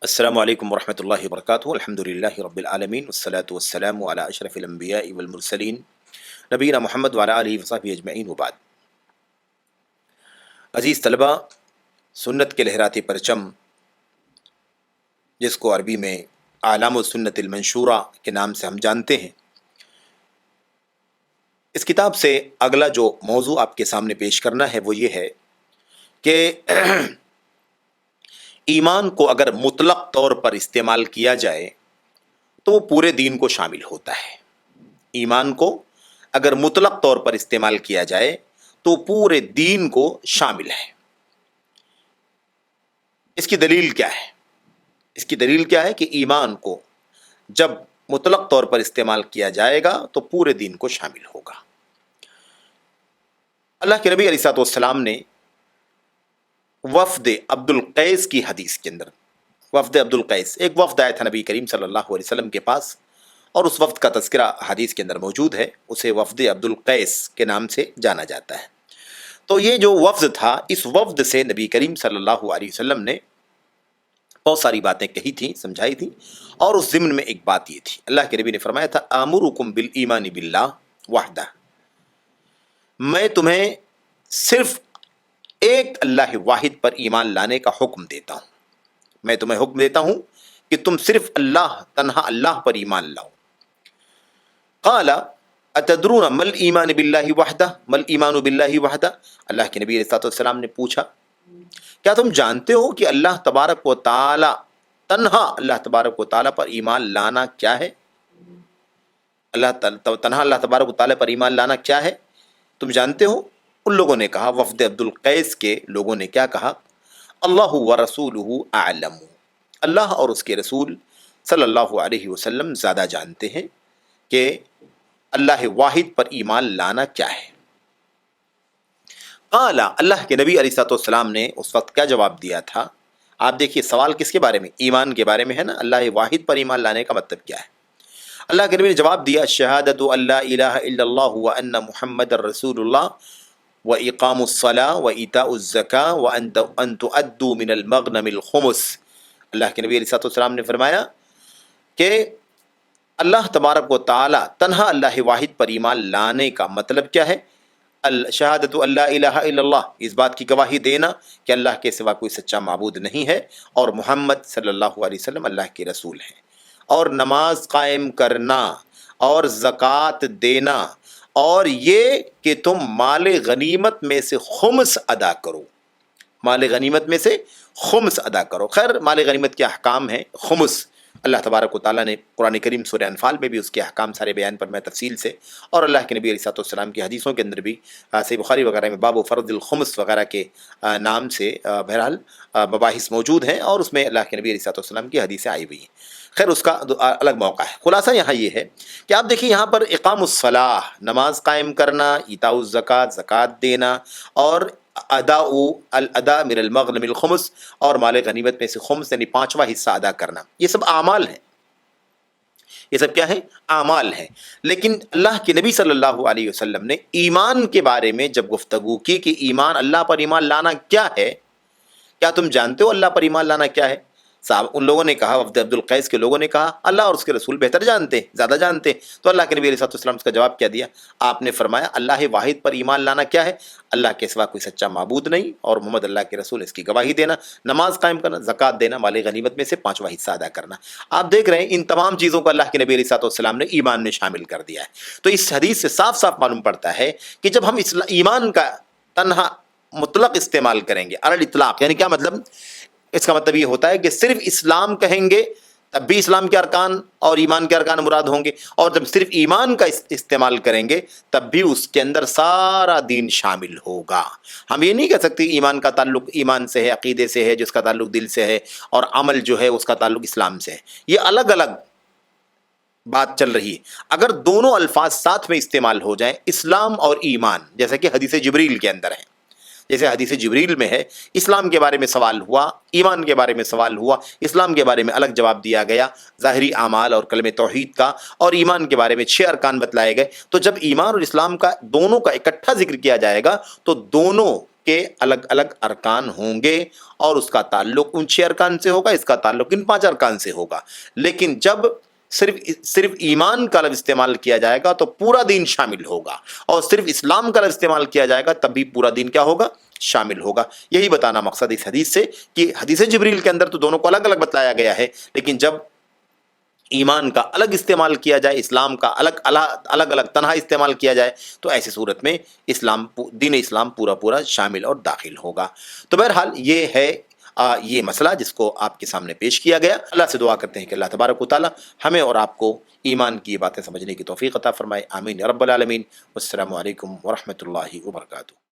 السلام علیکم ورحمۃ اللہ وبرکاتہ الحمد للہ رب العالمین والصلاة والسلام علی اشرف الانبیاء والمرسلین نبینا محمد وعلی آلہ وصحبہ اجمعین وبعد۔ عزیز طلبہ، سنت کے لہراتے پرچم، جس کو عربی میں اعلام السنت المنشورہ کے نام سے ہم جانتے ہیں، اس کتاب سے اگلا جو موضوع آپ کے سامنے پیش کرنا ہے وہ یہ ہے کہ ایمان کو اگر مطلق طور پر استعمال کیا جائے تو وہ پورے دین کو شامل ہوتا ہے۔ ایمان کو اگر مطلق طور پر استعمال کیا جائے تو پورے دین کو شامل ہے۔ اس کی دلیل کیا ہے؟ اس کی دلیل کیا ہے کہ ایمان کو جب مطلق طور پر استعمال کیا جائے گا تو پورے دین کو شامل ہوگا۔ اللہ کے نبی علیہ الصلوۃ والسلام نے وفد عبد القیس کی حدیث کے اندر، وفد عبد القیس، ایک وفد آیا تھا نبی کریم صلی اللہ علیہ وسلم کے پاس، اور اس وفد کا تذکرہ حدیث کے اندر موجود ہے، اسے وفد عبد القیس کے نام سے جانا جاتا ہے۔ تو یہ جو وفد تھا، اس وفد سے نبی کریم صلی اللہ علیہ وسلم نے بہت ساری باتیں کہی تھیں، سمجھائی تھیں، اور اس ضمن میں ایک بات یہ تھی، اللہ کے نبی نے فرمایا تھا آمرکم بالایمان باللہ وحدہ، میں تمہیں صرف ایک اللہ واحد پر ایمان لانے کا حکم دیتا ہوں، میں تمہیں حکم دیتا ہوں کہ تم صرف اللہ، تنہا اللہ پر ایمان لاؤ۔ قال اتدرون مل ایمان باللہ وحدہ، مل ایمان باللہ وحدہ، اللہ کے نبی علیہ الصلوۃ والسلام نے پوچھا کیا تم جانتے ہو کہ اللہ تبارک و تعالی، تنہا اللہ تبارک و تعالی پر ایمان لانا کیا ہے؟ تنہا اللہ تبارک و تعالی پر ایمان لانا کیا ہے تم جانتے ہو؟ ان لوگوں نے کہا، وفد عبد القیس کے لوگوں نے کیا کہا؟ اللہ ورسولہ اعلم، اللہ اور اس کے رسول صلی اللہ علیہ وسلم زیادہ جانتے ہیں کہ اللہ واحد پر ایمان لانا کیا ہے۔ قال، اللہ کے نبی علیہ الصلوۃ والسلام نے اس وقت کیا جواب دیا تھا؟ آپ دیکھیے، سوال کس کے بارے میں؟ ایمان کے بارے میں ہے نا، اللہ واحد پر ایمان لانے کا مطلب کیا ہے؟ اللہ کے نبی نے جواب دیا، شہادت اللہ الہ الا اللہ وان محمد رسول اللہ وإقام الصلاة وإيتاء الزکاة وأن تؤدوا من المغنم الخمس۔ اللہ کے نبی علیہ الصلوۃ والسلام نے فرمایا کہ اللہ تبارک و تعالی، تنہا اللہ واحد پر ایمان لانے کا مطلب کیا ہے؟ شہادت اللہ الہ الا اللہ، اس بات کی گواہی دینا کہ اللہ کے سوا کوئی سچا معبود نہیں ہے، اور محمد صلی اللہ علیہ وسلم اللہ کے رسول ہیں، اور نماز قائم کرنا، اور زکوٰۃ دینا، اور یہ کہ تم مال غنیمت میں سے خمس ادا کرو، مال غنیمت میں سے خمس ادا کرو۔ خیر، مال غنیمت کے احکام ہیں خمس، اللہ تبارک و تعالیٰ نے قرآن کریم سورہ انفال میں بھی اس کے احکام سارے بیان پر میں تفصیل سے، اور اللہ کے نبی علیہ الصلوۃ والسلام کی حدیثوں کے اندر بھی صحیح بخاری وغیرہ میں باب و فرض الخمس وغیرہ کے نام سے بہرحال مباحث موجود ہیں، اور اس میں اللہ کے نبی علیہ الصلوۃ والسلام کی حدیثیں آئی ہوئی ہیں۔ خیر، اس کا الگ موقع ہے۔ خلاصہ یہاں یہ ہے کہ آپ دیکھیے، یہاں پر اقام الصلاح، نماز قائم کرنا، ایتاء الزکوٰۃ، زکوٰۃ دینا، اور الادا من المغنم الخمس، اور مال غنیمت میں سے خمس یعنی پانچواں حصہ ادا کرنا، یہ سب اعمال ہیں، یہ سب کیا ہے؟ اعمال ہیں۔ لیکن اللہ کے نبی صلی اللہ علیہ وسلم نے ایمان کے بارے میں جب گفتگو کی کہ ایمان، اللہ پر ایمان لانا کیا ہے، کیا تم جانتے ہو اللہ پر ایمان لانا کیا ہے؟ صاحب، ان لوگوں نے کہا، وفد عبد القیس کے لوگوں نے کہا، اللہ اور اس کے رسول بہتر جانتے ہیں، زیادہ جانتے ہیں۔ تو اللہ کے نبی علیہ الصلوۃ والسلام اس کا جواب کیا دیا؟ آپ نے فرمایا اللہ واحد پر ایمان لانا کیا ہے؟ اللہ کے سوا کوئی سچا معبود نہیں، اور محمد اللہ کے رسول، اس کی گواہی دینا، نماز قائم کرنا، زکوٰۃ دینا، مال غنیمت میں سے پانچواں حصہ ادا کرنا۔ آپ دیکھ رہے ہیں ان تمام چیزوں کو اللہ کے نبی علیہ الصلوۃ والسلام نے ایمان میں شامل کر دیا ہے۔ تو اس حدیث سے صاف صاف معلوم پڑتا ہے کہ جب ہم ایمان کا تنہا مطلق استعمال کریں گے، علی الاطلاق، یعنی کیا مطلب؟ اس کا مطلب یہ ہوتا ہے کہ صرف اسلام کہیں گے تب بھی اسلام کے ارکان اور ایمان کے ارکان مراد ہوں گے، اور جب صرف ایمان کا استعمال کریں گے تب بھی اس کے اندر سارا دین شامل ہوگا۔ ہم یہ نہیں کہہ سکتے ایمان کا تعلق ایمان سے ہے، عقیدے سے ہے، جس کا تعلق دل سے ہے، اور عمل جو ہے اس کا تعلق اسلام سے ہے، یہ الگ الگ بات چل رہی ہے۔ اگر دونوں الفاظ ساتھ میں استعمال ہو جائیں، اسلام اور ایمان، جیسا کہ حدیث جبریل کے اندر ہے، جیسے حدیث جبریل میں ہے، اسلام کے بارے میں سوال ہوا، ایمان کے بارے میں سوال ہوا، اسلام کے بارے میں الگ جواب دیا گیا، ظاہری اعمال اور کلمہ توحید کا، اور ایمان کے بارے میں 6 ارکان بتلائے گئے۔ تو جب ایمان اور اسلام کا دونوں کا اکٹھا ذکر کیا جائے گا تو دونوں کے الگ الگ ارکان ہوں گے اور اس کا تعلق ان 6 ارکان سے ہوگا، اس کا تعلق ان 5 ارکان سے ہوگا، لیکن جب صرف ایمان کا لفظ استعمال کیا جائے گا تو پورا دین شامل ہوگا، اور صرف اسلام کا لفظ استعمال کیا جائے گا تب بھی پورا دین کیا ہوگا؟ شامل ہوگا۔ یہی بتانا مقصد اس حدیث سے کہ حدیث جبریل کے اندر تو دونوں کو الگ الگ بتلایا گیا ہے، لیکن جب ایمان کا الگ استعمال کیا جائے، اسلام کا الگ الگ تنہا استعمال کیا جائے، تو ایسی صورت میں دین اسلام پورا شامل اور داخل ہوگا۔ تو بہرحال یہ ہے یہ مسئلہ جس کو آپ کے سامنے پیش کیا گیا۔ اللہ سے دعا کرتے ہیں کہ اللہ تبارک و تعالی ہمیں اور آپ کو ایمان کی باتیں سمجھنے کی توفیق عطا فرمائے، آمین یا رب العالمین۔ والسلام علیکم ورحمۃ اللہ وبرکاتہ۔